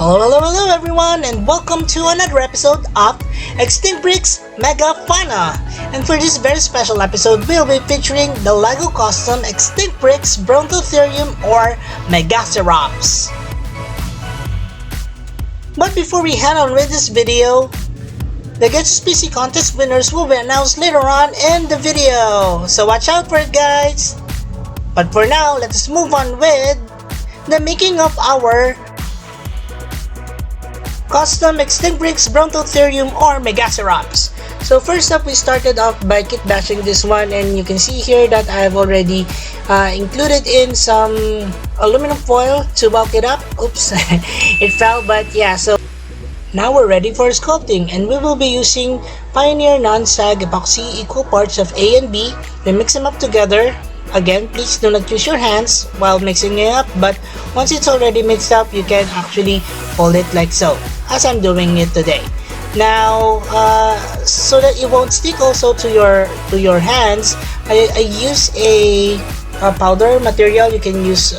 Hello everyone, and welcome to another episode of Extinct Bricks MEGAFAUNA. And for this very special episode, we'll be featuring the LEGO custom Extinct Bricks BRONTOTHERIUM or MEGACEROPS. But before we head on with this video, the Get Species contest winners will be announced later on in the video, so watch out for it, guys. But for now, let us move on with the making of our custom Extinct Bricks BRONTOTHERIUM or MEGACEROPS. So first up, we started off by kit bashing this one, and you can see here that I've already included in some aluminum foil to bulk it up. Oops, it fell, but yeah, so now we're ready for sculpting, and we will be using Pioneer non-sag epoxy equal parts of A and B. We mix them up together. Again, please do not use your hands while mixing it up, but once it's already mixed up, you can actually fold it like so, as I'm doing it today. Now, so that it won't stick also to your hands, I use a powder material. You can use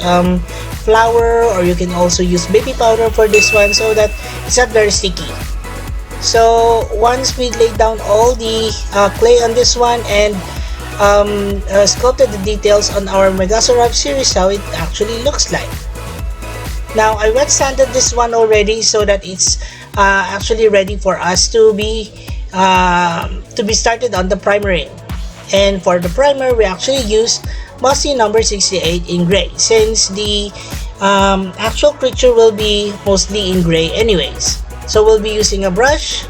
flour, or you can also use baby powder for this one, so that it's not very sticky. So once we lay down all the clay on this one and sculpted the details on our MEGACEROPS, here is how it actually looks like. Now I wet sanded this one already, so that it's actually ready for us to be started on the primering. And for the primer, we actually use Mossy number 68 in gray, since the actual creature will be mostly in gray anyways. So we'll be using a brush,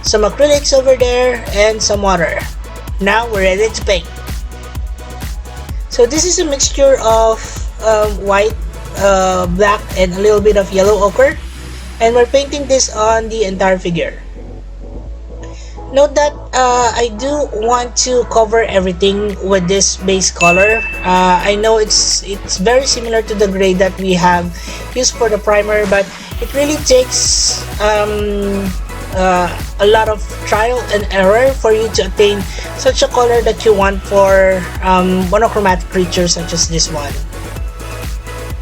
some acrylics over there, and some water. Now we're ready to paint. So this is a mixture of white, black, and a little bit of yellow ochre, and we're painting this on the entire figure. Note that I do want to cover everything with this base color. I know it's very similar to the gray that we have used for the primer, but it really takes a lot of trial and error for you to attain such a color that you want for monochromatic creatures such as this one.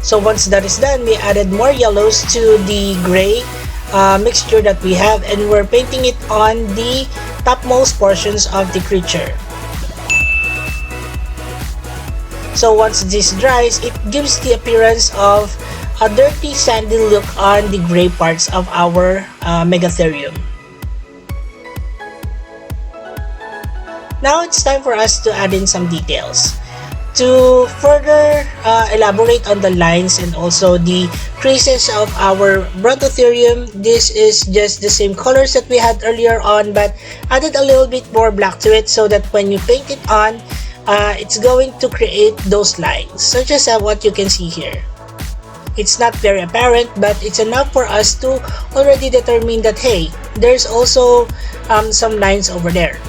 So once that is done, we added more yellows to the gray mixture that we have, and we're painting it on the topmost portions of the creature. So once this dries, it gives the appearance of a dirty sandy look on the gray parts of our MEGACEROPS. Now it's time for us to add in some details. To further elaborate on the lines and also the creases of our BRONTOTHERIUM, this is just the same colors that we had earlier on, but added a little bit more black to it, so that when you paint it on, it's going to create those lines, such as what you can see here. It's not very apparent, but it's enough for us to already determine that, hey, there's also some lines over there.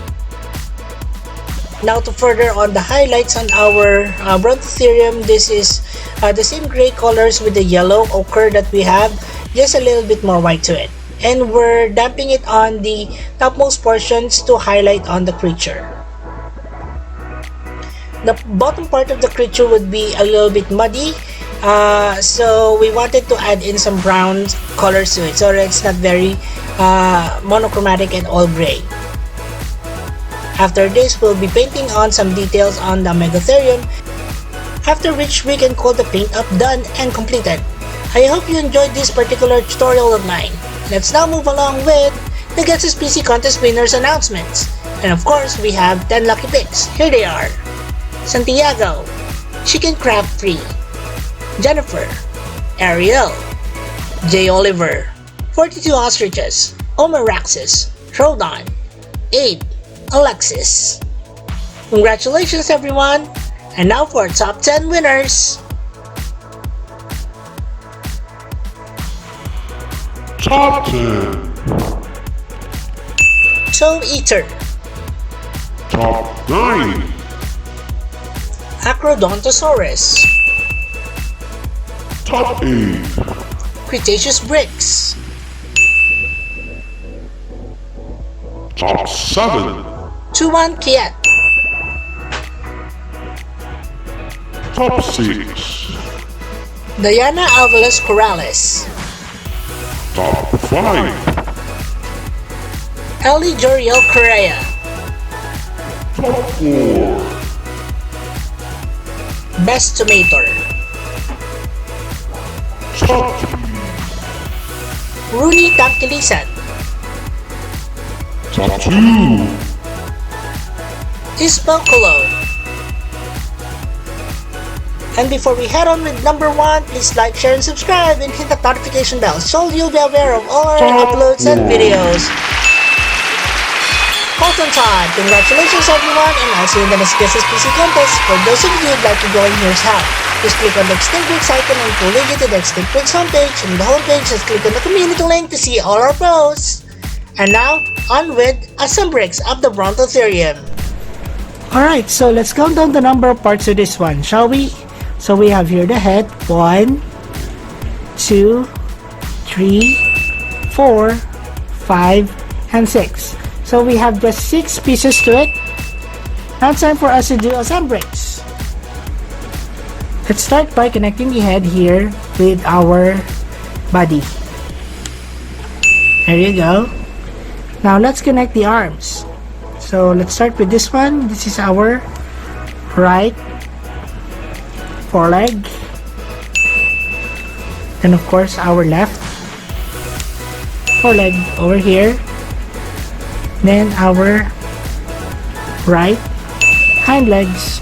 Now to further on the highlights on our BRONTOTHERIUM, this is the same gray colors with the yellow ochre that we have, just a little bit more white to it. And we're damping it on the topmost portions to highlight on the creature. The bottom part of the creature would be a little bit muddy, so we wanted to add in some brown colors to it, so that it's not very monochromatic and all gray. After this, we'll be painting on some details on the MEGACEROPS, after which we can call the paint up done and completed. I hope you enjoyed this particular tutorial of mine. Let's now move along with the Get Species contest winners announcements. And of course, we have 10 lucky picks. Here they are: Santiago, Chicken Crab 3, Jennifer, Ariel, J. Oliver, 42 Ostriches, Omaraxis, Rodon, Abe, Alexis. Congratulations everyone! And now for top 10 winners. Top 10. Toe Eater, Top 9. Acrodontosaurus, Top 8. Cretaceous Bricks, Top 7. Tuan Kiat, Top 6. Diana Alvarez Corrales, Top 5. Korea. Top 4. Best Tomato. Top 3. Rooney Tangkilisan. Top 2. Isbangkulo. And before we head on with number 1, please like, share, and subscribe and hit that notification bell so you'll be aware of all our uploads and videos. Colton Todd, congratulations everyone, and I'll see you in the next Guesses PC contest. For those of you who'd like to join, here's how. Just click on the Extinct Bricks icon and it will lead you to the Extinct Bricks homepage. On the homepage, just click on the community link to see all our posts. And now, on with Some Bricks of the Brontotherium. Alright, so let's count down the number of parts of this one, shall we? So we have here the head, 1, 2, 3, 4, 5, and 6. So we have just 6 pieces to it. Now it's time for us to do some bricks. Let's start by connecting the head here with our body. There you go. Now let's connect the arms. So let's start with this one. This is our right foreleg. And of course our left foreleg over here. Then our right hind legs,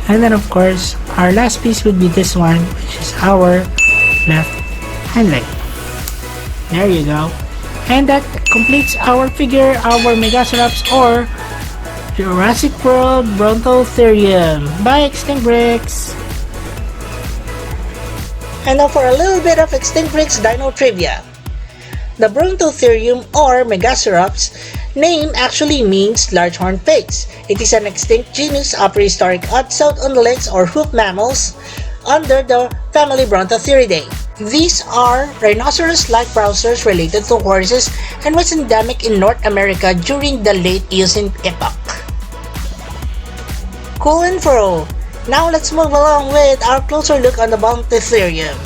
and then of course our last piece would be this one, which is our left hind leg. There you go. And that completes our figure, our Megacerops or Jurassic World Brontotherium by Extinct Bricks. And now for a little bit of Extinct Bricks Dino Trivia. The Brontotherium or Megacerops name actually means large horned pigs. It is an extinct genus of prehistoric upside ungulates or hoof mammals under the family Brontotheridae. These are rhinoceros-like browsers related to horses and was endemic in North America during the late Eocene epoch. Cool info! Now let's move along with our closer look on the Brontotherium.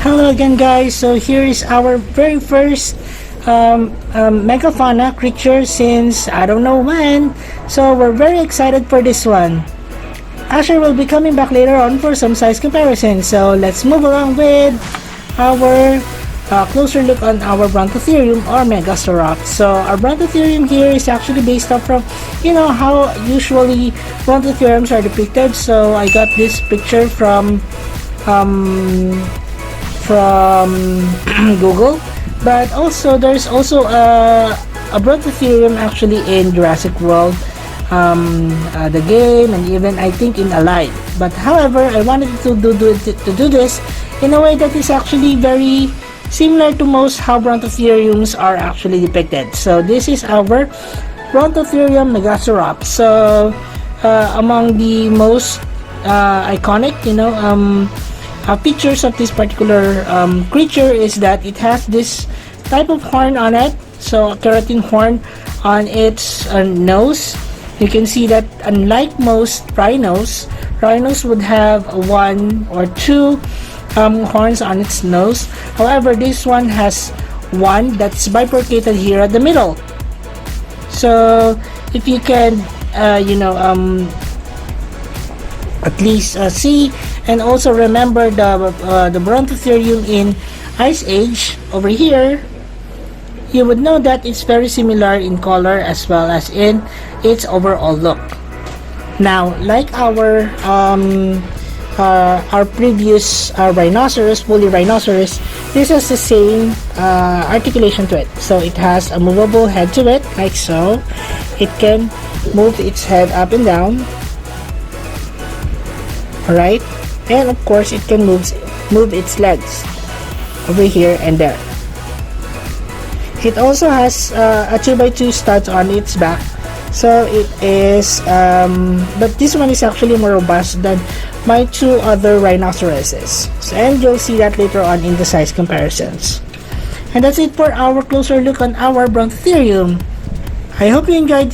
Hello again guys, so here is our very first megafauna creature since I don't know when, so we're very excited for this one. Asher will be coming back later on for some size comparison, so let's move along with our closer look on our Brontotherium or Megacerops. So our Brontotherium here is actually based off from, you know, how usually Brontotheriums are depicted. So I got this picture from Google, but also there's also a Brontotherium actually in Jurassic World, the game, and even I think in Alive. But however, I wanted to do this in a way that is actually very similar to most how Brontotheriums are actually depicted. So this is our Brontotherium Megacerops. So among the most iconic, features of this particular creature is that it has this type of horn on it, so a keratin horn on its nose. You can see that unlike most rhinos would have 1 or 2 horns on its nose. However, this one has one that's bifurcated here at the middle. So if you can at least see and also remember the Brontotherium in Ice Age over here, you would know that it's very similar in color as well as in its overall look. Now, like our previous rhinoceros, woolly rhinoceros, this has the same articulation to it. So it has a movable head to it, like so. It can move its head up and down. Alright, and of course it can move its legs over here and there. It also has a 2x2 studs on its back, so it is but this one is actually more robust than my 2 other rhinoceroses, and you'll see that later on in the size comparisons. And that's it for our closer look on our Brontotherium. I hope you enjoyed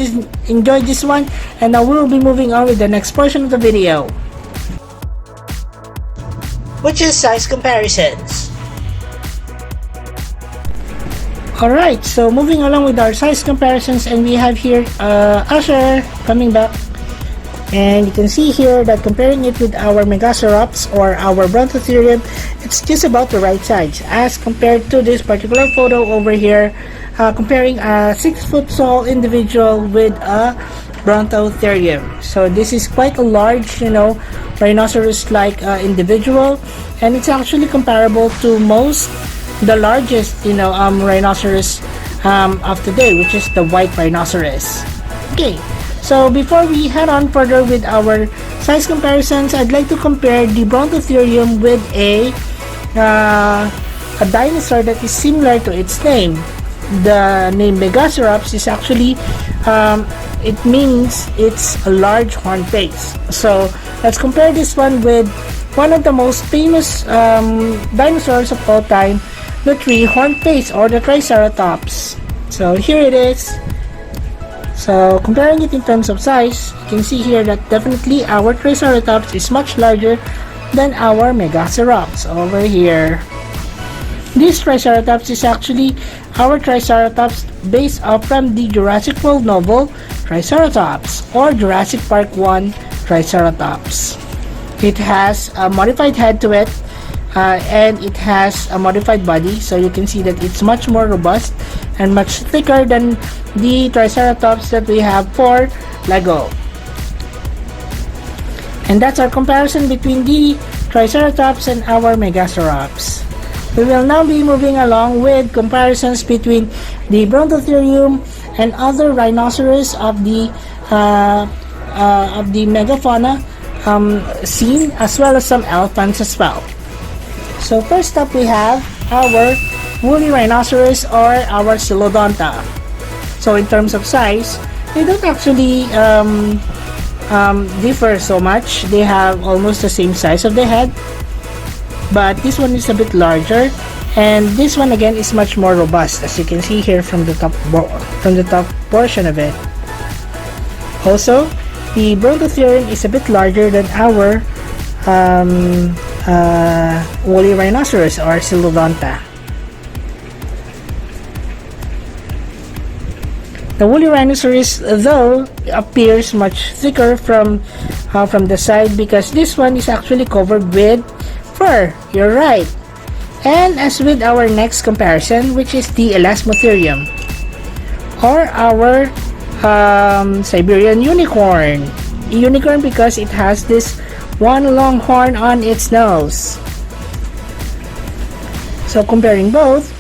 this one, and now we'll be moving on with the next portion of the video, which is size comparisons. Alright, so moving along with our size comparisons, and we have here Usher coming back. And you can see here that comparing it with our Megacerops or our Brontotherium, it's just about the right size as compared to this particular photo over here, comparing a 6 foot tall individual with a Brontotherium. So this is quite a large, rhinoceros-like individual, and it's actually comparable to the largest, rhinoceros of today, which is the white rhinoceros. Okay. So before we head on further with our size comparisons, I'd like to compare the Brontotherium with a dinosaur that is similar to its name. The name Megacerops is actually, it means it's a large horned face. So let's compare this one with one of the most famous dinosaurs of all time, the three-horned face or the Triceratops. So here it is. So comparing it in terms of size, you can see here that definitely our Triceratops is much larger than our Megacerops over here. This Triceratops is actually our Triceratops based off from the Jurassic World novel Triceratops or Jurassic Park 1 Triceratops. It has a modified head to it, and it has a modified body, so you can see that it's much more robust and much thicker than the Triceratops that we have for Lego. And that's our comparison between the Triceratops and our Megacerops. We will now be moving along with comparisons between the Brontotherium and other rhinoceros of the megafauna scene, as well as some elephants as well. So first up, we have our woolly rhinoceros or our Silodonta. So in terms of size, they don't actually differ so much. They have almost the same size of the head, but this one is a bit larger, and this one again is much more robust, as you can see here from the top portion of it. Also, the Brontotherium is a bit larger than our woolly rhinoceros or Silodonta. The woolly rhinoceros, though, appears much thicker from the side because this one is actually covered with fur. You're right. And as with our next comparison, which is the Elasmotherium or our Siberian unicorn. Unicorn because it has this one long horn on its nose. So comparing both,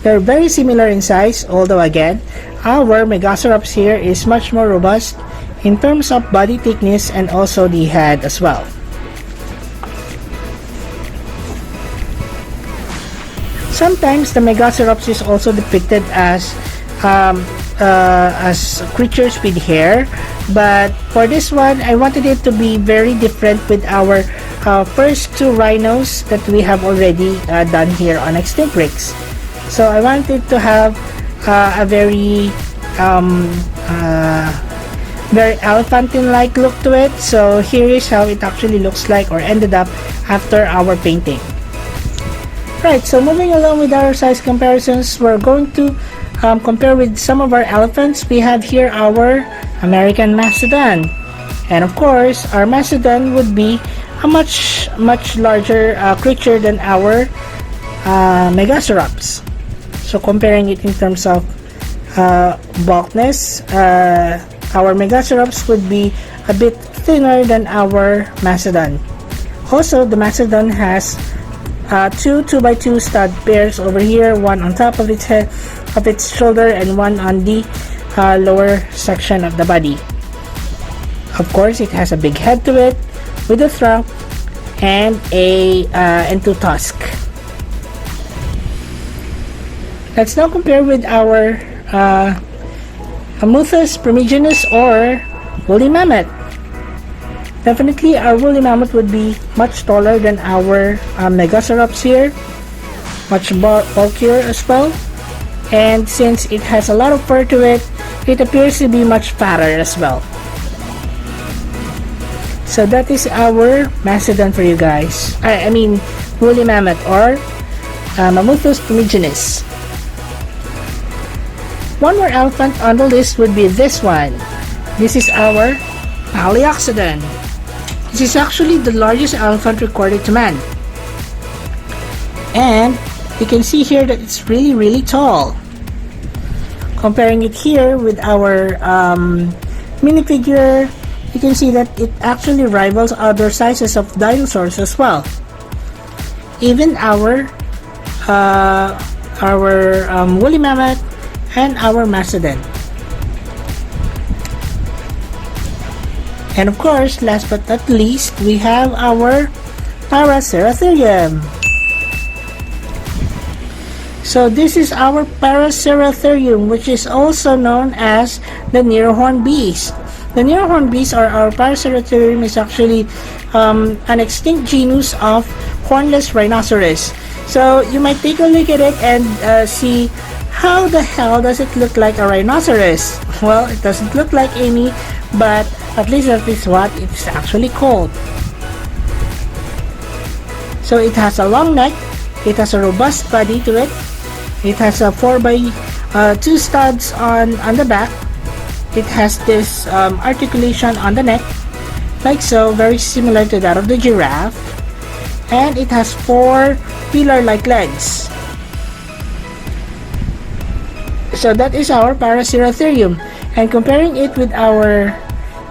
they're very similar in size, although again, our Megacerops here is much more robust in terms of body thickness and also the head as well. Sometimes the Megacerops is also depicted as creatures with hair, but for this one I wanted it to be very different with our first two rhinos that we have already done here on Extinct Bricks. So I wanted to have a very elephantine-like look to it. So here is how it actually looks like or ended up after our painting. Right, so moving along with our size comparisons, we're going to compare with some of our elephants. We have here our American Mastodon, and of course our Mastodon would be a much larger creature than our Megacerops. So comparing it in terms of bulkness, our Megacerops would be a bit thinner than our Mastodon. Also, the Mastodon has two 2x2 stud pairs over here, one on top of its head, of its shoulder, and one on the lower section of the body. Of course, it has a big head to it with a trunk and two tusks. Let's now compare with our Amuthus primigenus or woolly mammoth. Definitely our woolly mammoth would be much taller than our Megacerops here, much bulkier as well, and since it has a lot of fur to it, it appears to be much fatter as well. So that is our mastodon for you guys. I mean woolly mammoth or Amuthus primigenus. One more elephant on the list would be this one. This is our Paleoxodon. This is actually the largest elephant recorded to man. And you can see here that it's really tall. Comparing it here with our minifigure, you can see that it actually rivals other sizes of dinosaurs as well. Even our woolly mammoth and our mastodon. And of course, last but not least, we have our Paraceratherium. So this is our Paraceratherium, which is also known as the near-horn bees. The near-horn bees, or our Paraceratherium, is actually an extinct genus of hornless rhinoceros. So you might take a look at it and see how the hell does it look like a rhinoceros. Well, it doesn't look like any, but at least that is what it's actually called. So it has a long neck, it has a robust body to it, it has a 4x2 studs on the back, it has this articulation on the neck, like so, very similar to that of the giraffe, and it has 4 pillar-like legs. So that is our Paraceratherium, and comparing it with our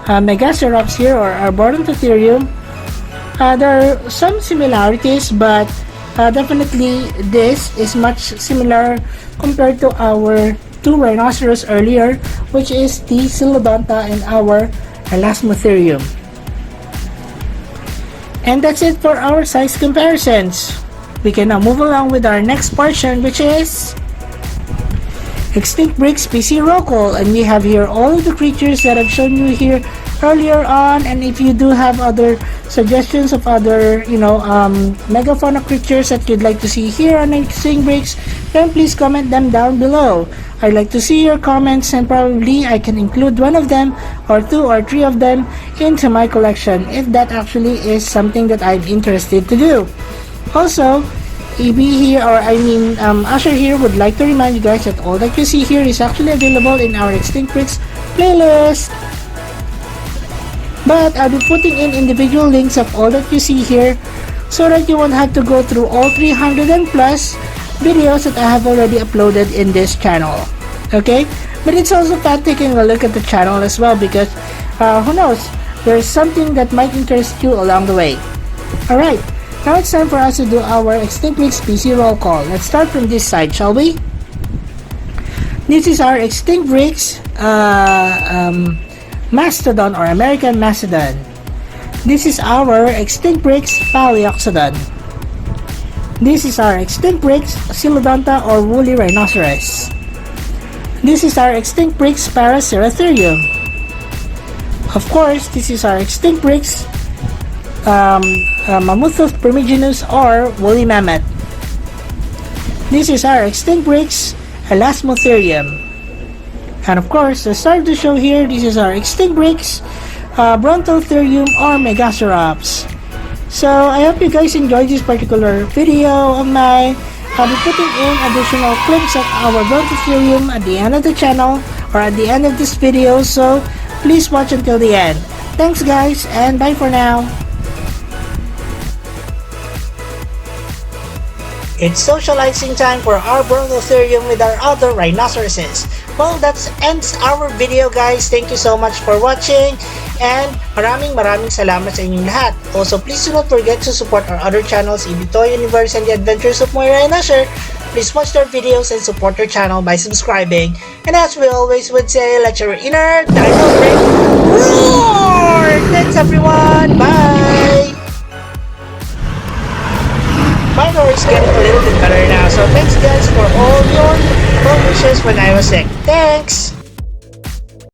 Megacerops here, or our Brontotherium, there are some similarities, but definitely this is much similar compared to our 2 rhinoceros earlier, which is the Silodonta and our Elasmotherium. And that's it for our size comparisons. We can now move along with our next portion, which is Extinct Breed Species Roll Call, and we have here all of the creatures that I've shown you here earlier on. And if you do have other suggestions of other megafauna creatures that you'd like to see here on Extinct Breeds, then please comment them down below. I'd like to see your comments, and probably I can include one of them or 2 or 3 of them into my collection if that actually is something that I'm interested to do. Also, EB here, or Usher here, would like to remind you guys that all that you see here is actually available in our Extinct Breeds playlist. But I'll be putting in individual links of all that you see here so that you won't have to go through all 300 and plus videos that I have already uploaded in this channel. Okay? But it's also fun taking a look at the channel as well, because who knows, there's something that might interest you along the way. Alright. Now it's time for us to do our Extinct Breed Species Roll Call. Let's start from this side, shall we? This is our Extinct Breeds Mastodon, or American Mastodon. This is our Extinct Breeds Paleoxodon. This is our Extinct Breeds Silodonta, or woolly rhinoceros. This is our Extinct Breeds Paraceratherium. Of course, this is our Extinct Breeds Mammuthus primigenus, or woolly mammoth. This is our Extinct Breeds Elasmotherium. And of course, to start the show here, this is our Extinct Breeds Brontotherium, or Megacerops. So I hope you guys enjoyed this particular video of mine. I'll be putting in additional clips of our Brontotherium at the end of the channel, or at the end of this video, so please watch until the end. Thanks guys, and bye for now. It's socializing time for our Brontotherium with our other rhinoceroses. Well, that ends our video guys. Thank you so much for watching, and maraming salamat sa inyong lahat. Also, please do not forget to support our other channels, Toy Universe and The Adventures of Moira and Usher. Please watch their videos and support their channel by subscribing. And as we always would say, let your inner dino brain roar! Thanks everyone! Bye! My door is getting a little bit better now, so thanks guys for all your well wishes when I was sick. Thanks!